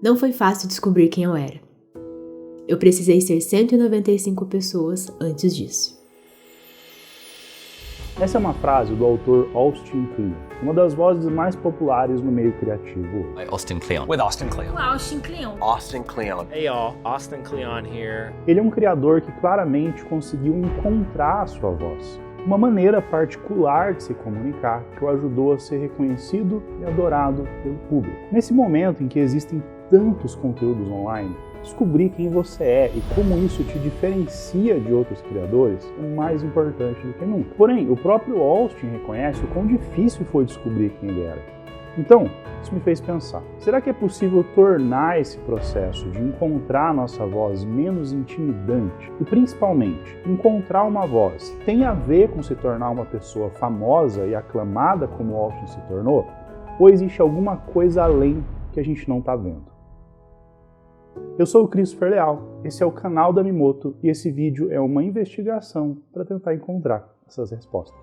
Não foi fácil descobrir quem eu era. Eu precisei ser 195 pessoas antes disso. Essa é uma frase do autor Austin Kleon, uma das vozes mais populares no meio criativo. Austin Kleon. With Austin Kleon. Austin Kleon. Austin Kleon. Hey y'all, Austin Kleon here. Ele é um criador que claramente conseguiu encontrar a sua voz, uma maneira particular de se comunicar que o ajudou a ser reconhecido e adorado pelo público. Nesse momento em que existem tantos conteúdos online, descobrir quem você é e como isso te diferencia de outros criadores é mais importante do que nunca. Porém, o próprio Austin reconhece o quão difícil foi descobrir quem ele era. Então, isso me fez pensar, será que é possível tornar esse processo de encontrar a nossa voz menos intimidante? E principalmente, encontrar uma voz tem a ver com se tornar uma pessoa famosa e aclamada como Austin se tornou? Ou existe alguma coisa além que a gente não está vendo? Eu sou o Christopher Leal, esse é o canal da Mimoto e esse vídeo é uma investigação para tentar encontrar essas respostas.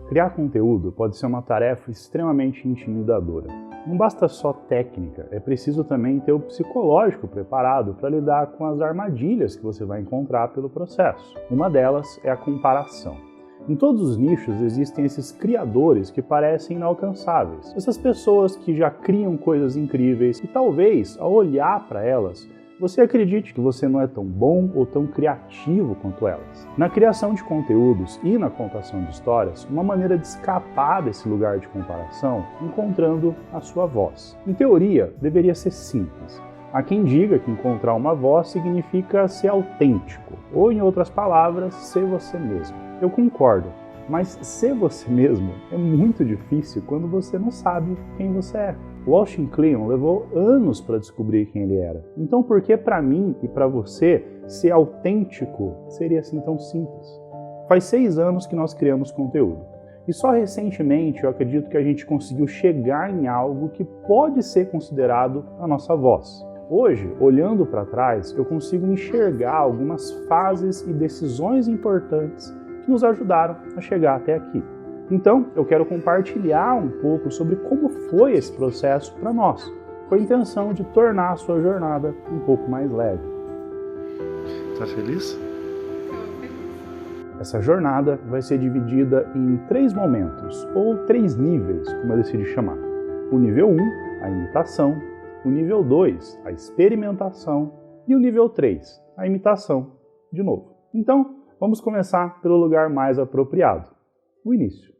Criar conteúdo pode ser uma tarefa extremamente intimidadora. Não basta só técnica, é preciso também ter o psicológico preparado para lidar com as armadilhas que você vai encontrar pelo processo. Uma delas é a comparação. Em todos os nichos existem esses criadores que parecem inalcançáveis. Essas pessoas que já criam coisas incríveis e talvez, ao olhar para elas, você acredite que você não é tão bom ou tão criativo quanto elas. Na criação de conteúdos e na contação de histórias, uma maneira de escapar desse lugar de comparação, encontrando a sua voz. Em teoria, deveria ser simples. Há quem diga que encontrar uma voz significa ser autêntico, ou em outras palavras, ser você mesmo. Eu concordo, mas ser você mesmo é muito difícil quando você não sabe quem você é. O Austin Kleon levou anos para descobrir quem ele era. Então por que para mim e para você ser autêntico seria assim tão simples? Faz 6 anos que nós criamos conteúdo. E só recentemente eu acredito que a gente conseguiu chegar em algo que pode ser considerado a nossa voz. Hoje, olhando para trás, eu consigo enxergar algumas fases e decisões importantes que nos ajudaram a chegar até aqui. Então, eu quero compartilhar um pouco sobre como foi esse processo para nós, com a intenção de tornar a sua jornada um pouco mais leve. Tá feliz? Essa jornada vai ser dividida em 3 momentos, ou 3 níveis, como eu decidi chamar. O nível 1, a imitação, o nível 2, a experimentação, e o nível 3, a imitação, de novo. Então, vamos começar pelo lugar mais apropriado, o início.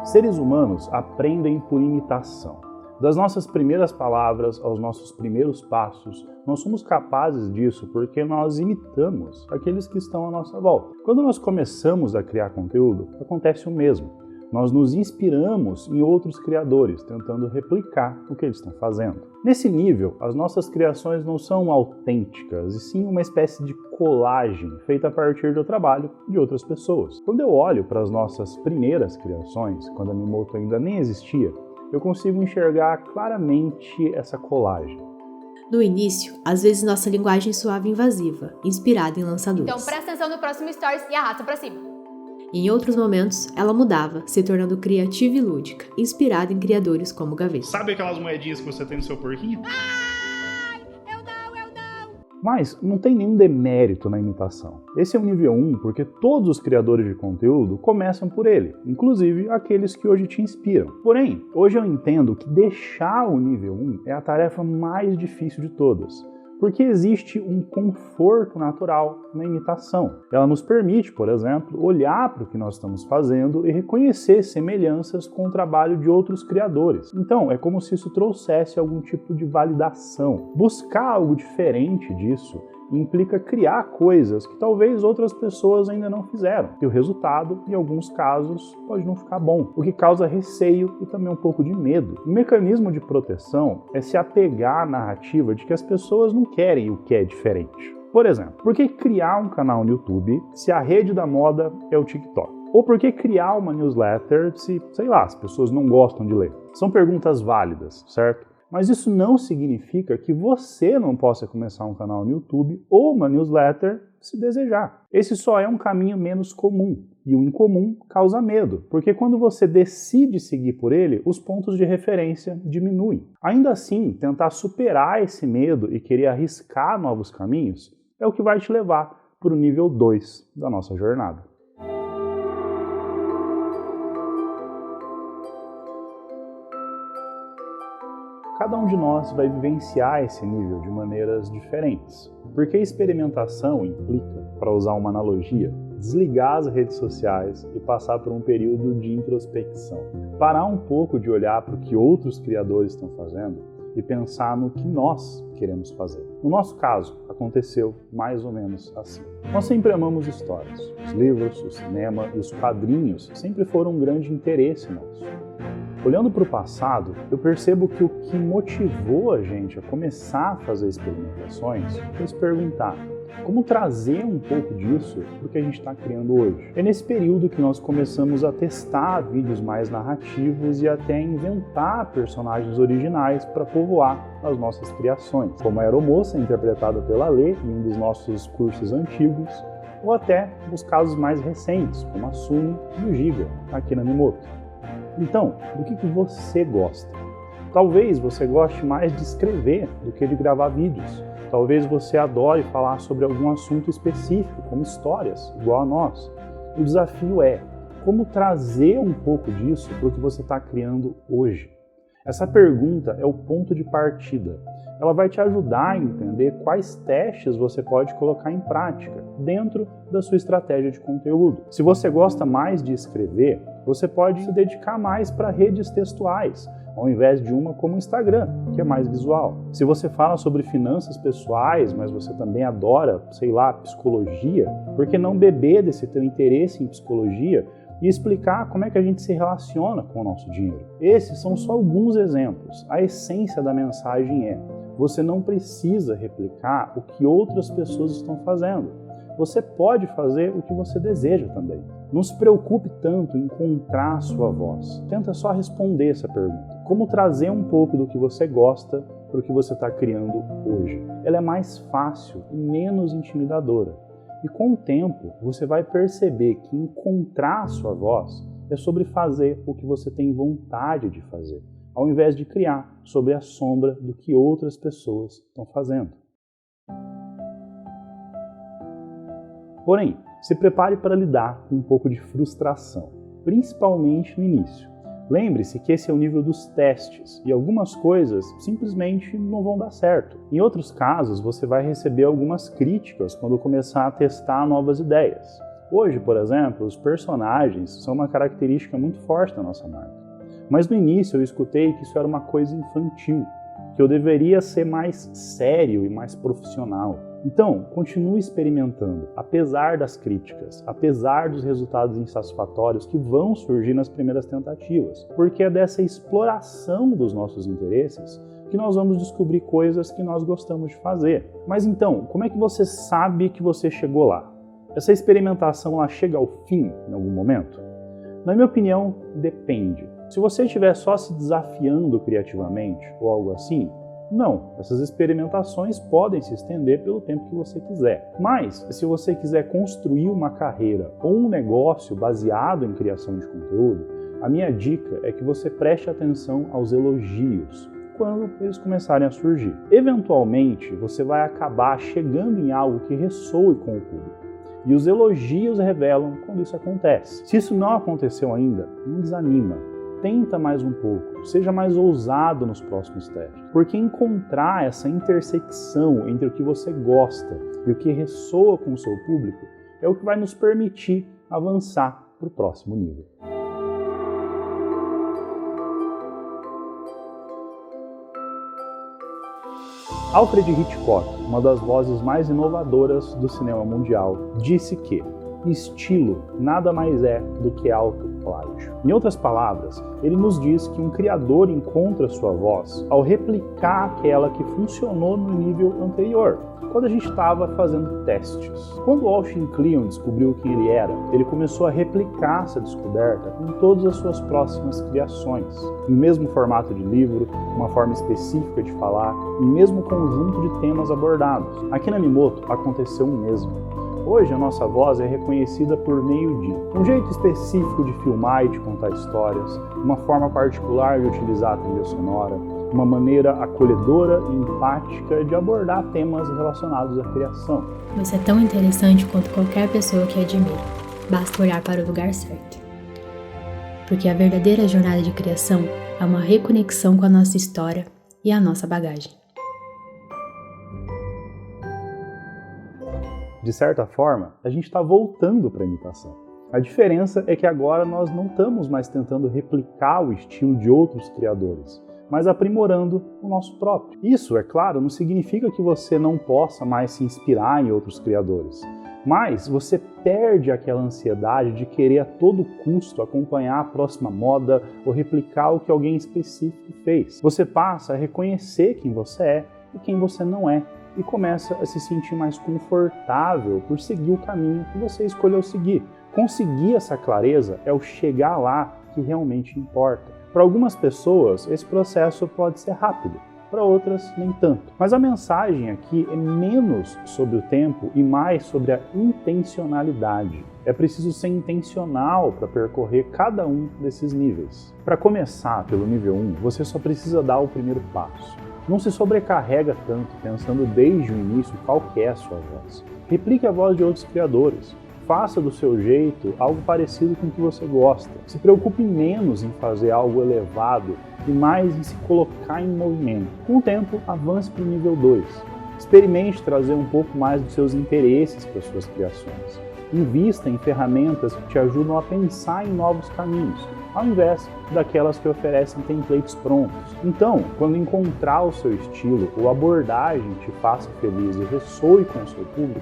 Seres humanos aprendem por imitação. Das nossas primeiras palavras aos nossos primeiros passos, nós somos capazes disso porque nós imitamos aqueles que estão à nossa volta. Quando nós começamos a criar conteúdo, acontece o mesmo. Nós nos inspiramos em outros criadores, tentando replicar o que eles estão fazendo. Nesse nível, as nossas criações não são autênticas, e sim uma espécie de colagem feita a partir do trabalho de outras pessoas. Quando eu olho para as nossas primeiras criações, quando a Mimoto ainda nem existia, eu consigo enxergar claramente essa colagem. No início, às vezes nossa linguagem soava invasiva, inspirada em lançadores. Então presta atenção no próximo Stories e arrasta pra cima. Em outros momentos, ela mudava, se tornando criativa e lúdica, inspirada em criadores como Gaveta. Sabe aquelas moedinhas que você tem no seu porquinho? Eu não! Mas não tem nenhum demérito na imitação. Esse é o nível 1 porque todos os criadores de conteúdo começam por ele, inclusive aqueles que hoje te inspiram. Porém, hoje eu entendo que deixar o nível 1 é a tarefa mais difícil de todas. Porque existe um conforto natural na imitação. Ela nos permite, por exemplo, olhar para o que nós estamos fazendo e reconhecer semelhanças com o trabalho de outros criadores. Então, é como se isso trouxesse algum tipo de validação. Buscar algo diferente disso implica criar coisas que talvez outras pessoas ainda não fizeram. E o resultado, em alguns casos, pode não ficar bom, o que causa receio e também um pouco de medo. O mecanismo de proteção é se apegar à narrativa de que as pessoas não querem o que é diferente. Por exemplo, por que criar um canal no YouTube se a rede da moda é o TikTok? Ou por que criar uma newsletter se, sei lá, as pessoas não gostam de ler? São perguntas válidas, certo? Mas isso não significa que você não possa começar um canal no YouTube ou uma newsletter se desejar. Esse só é um caminho menos comum, e o incomum causa medo, porque quando você decide seguir por ele, os pontos de referência diminuem. Ainda assim, tentar superar esse medo e querer arriscar novos caminhos é o que vai te levar para o nível 2 da nossa jornada. Cada um de nós vai vivenciar esse nível de maneiras diferentes, porque a experimentação implica, para usar uma analogia, desligar as redes sociais e passar por um período de introspecção. Parar um pouco de olhar para o que outros criadores estão fazendo e pensar no que nós queremos fazer. No nosso caso, aconteceu mais ou menos assim. Nós sempre amamos histórias. Os livros, o cinema e os quadrinhos sempre foram um grande interesse nosso. Olhando para o passado, eu percebo que o que motivou a gente a começar a fazer experimentações foi se perguntar como trazer um pouco disso para o que a gente está criando hoje. É nesse período que nós começamos a testar vídeos mais narrativos e até inventar personagens originais para povoar as nossas criações, como a Aeromoça, interpretada pela Lê em um dos nossos cursos antigos, ou até os casos mais recentes, como a Sumi e o Giga, aqui na Mimoto. Então, do que você gosta? Talvez você goste mais de escrever do que de gravar vídeos. Talvez você adore falar sobre algum assunto específico, como histórias, igual a nós. O desafio é como trazer um pouco disso para o que você está criando hoje. Essa pergunta é o ponto de partida. Ela vai te ajudar a entender quais testes você pode colocar em prática dentro da sua estratégia de conteúdo. Se você gosta mais de escrever, você pode se dedicar mais para redes textuais, ao invés de uma como o Instagram, que é mais visual. Se você fala sobre finanças pessoais, mas você também adora, psicologia, por que não beber desse teu interesse em psicologia e explicar como é que a gente se relaciona com o nosso dinheiro? Esses são só alguns exemplos. A essência da mensagem é: você não precisa replicar o que outras pessoas estão fazendo. Você pode fazer o que você deseja também. Não se preocupe tanto em encontrar a sua voz. Tenta só responder essa pergunta. Como trazer um pouco do que você gosta para o que você está criando hoje? Ela é mais fácil e menos intimidadora. E com o tempo, você vai perceber que encontrar a sua voz é sobre fazer o que você tem vontade de fazer, ao invés de criar sobre a sombra do que outras pessoas estão fazendo. Porém, se prepare para lidar com um pouco de frustração, principalmente no início. Lembre-se que esse é o nível dos testes e algumas coisas simplesmente não vão dar certo. Em outros casos, você vai receber algumas críticas quando começar a testar novas ideias. Hoje, por exemplo, os personagens são uma característica muito forte da nossa marca. Mas no início eu escutei que isso era uma coisa infantil, que eu deveria ser mais sério e mais profissional. Então, continue experimentando, apesar das críticas, apesar dos resultados insatisfatórios que vão surgir nas primeiras tentativas, porque é dessa exploração dos nossos interesses que nós vamos descobrir coisas que nós gostamos de fazer. Mas então, como é que você sabe que você chegou lá? Essa experimentação ela chega ao fim em algum momento? Na minha opinião, depende. Se você estiver só se desafiando criativamente ou algo assim, não, essas experimentações podem se estender pelo tempo que você quiser. Mas, se você quiser construir uma carreira ou um negócio baseado em criação de conteúdo, a minha dica é que você preste atenção aos elogios quando eles começarem a surgir. Eventualmente, você vai acabar chegando em algo que ressoe com o público. E os elogios revelam quando isso acontece. Se isso não aconteceu ainda, não desanima. Tenta mais um pouco, seja mais ousado nos próximos testes, porque encontrar essa intersecção entre o que você gosta e o que ressoa com o seu público é o que vai nos permitir avançar para o próximo nível. Alfred Hitchcock, uma das vozes mais inovadoras do cinema mundial, disse que estilo nada mais é do que autocrítica. plágio. Em outras palavras, ele nos diz que um criador encontra sua voz ao replicar aquela que funcionou no nível anterior, quando a gente estava fazendo testes. Quando Austin Kleon descobriu quem ele era, ele começou a replicar essa descoberta em todas as suas próximas criações. No mesmo formato de livro, uma forma específica de falar, no mesmo conjunto de temas abordados. Aqui na Mimoto aconteceu o mesmo. Hoje a nossa voz é reconhecida por meio de um jeito específico de filmar e de contar histórias, uma forma particular de utilizar a trilha sonora, uma maneira acolhedora e empática de abordar temas relacionados à criação. Você é tão interessante quanto qualquer pessoa que admira. Basta olhar para o lugar certo. Porque a verdadeira jornada de criação é uma reconexão com a nossa história e a nossa bagagem. De certa forma, a gente está voltando para a imitação. A diferença é que agora nós não estamos mais tentando replicar o estilo de outros criadores, mas aprimorando o nosso próprio. Isso, é claro, não significa que você não possa mais se inspirar em outros criadores, mas você perde aquela ansiedade de querer a todo custo acompanhar a próxima moda ou replicar o que alguém específico fez. Você passa a reconhecer quem você é e quem você não é, e começa a se sentir mais confortável por seguir o caminho que você escolheu seguir. Conseguir essa clareza é o chegar lá que realmente importa. Para algumas pessoas, esse processo pode ser rápido, para outras nem tanto. Mas a mensagem aqui é menos sobre o tempo e mais sobre a intencionalidade. É preciso ser intencional para percorrer cada um desses níveis. Para começar pelo nível 1, você só precisa dar o primeiro passo. Não se sobrecarrega tanto pensando desde o início qual que é a sua voz. Replique a voz de outros criadores. Faça do seu jeito algo parecido com o que você gosta. Se preocupe menos em fazer algo elevado e mais em se colocar em movimento. Com o tempo, avance para o nível 2. Experimente trazer um pouco mais dos seus interesses para as suas criações. Invista em ferramentas que te ajudam a pensar em novos caminhos, ao invés daquelas que oferecem templates prontos. Então, quando encontrar o seu estilo ou abordagem te faça feliz e ressoe com o seu público,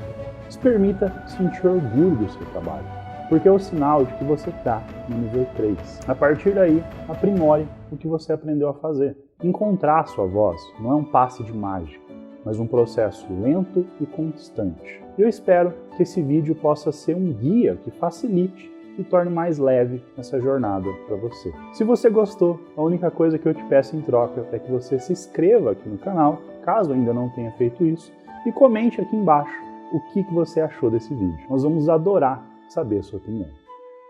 se permita sentir orgulho do seu trabalho, porque é o sinal de que você está no nível 3. A partir daí, aprimore o que você aprendeu a fazer. Encontrar a sua voz não é um passe de mágica, mas um processo lento e constante. Eu espero que esse vídeo possa ser um guia que facilite e torne mais leve essa jornada para você. Se você gostou, a única coisa que eu te peço em troca é que você se inscreva aqui no canal, caso ainda não tenha feito isso, e comente aqui embaixo o que você achou desse vídeo. Nós vamos adorar saber a sua opinião.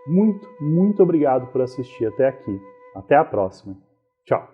Muito obrigado por assistir até aqui. Até a próxima. Tchau!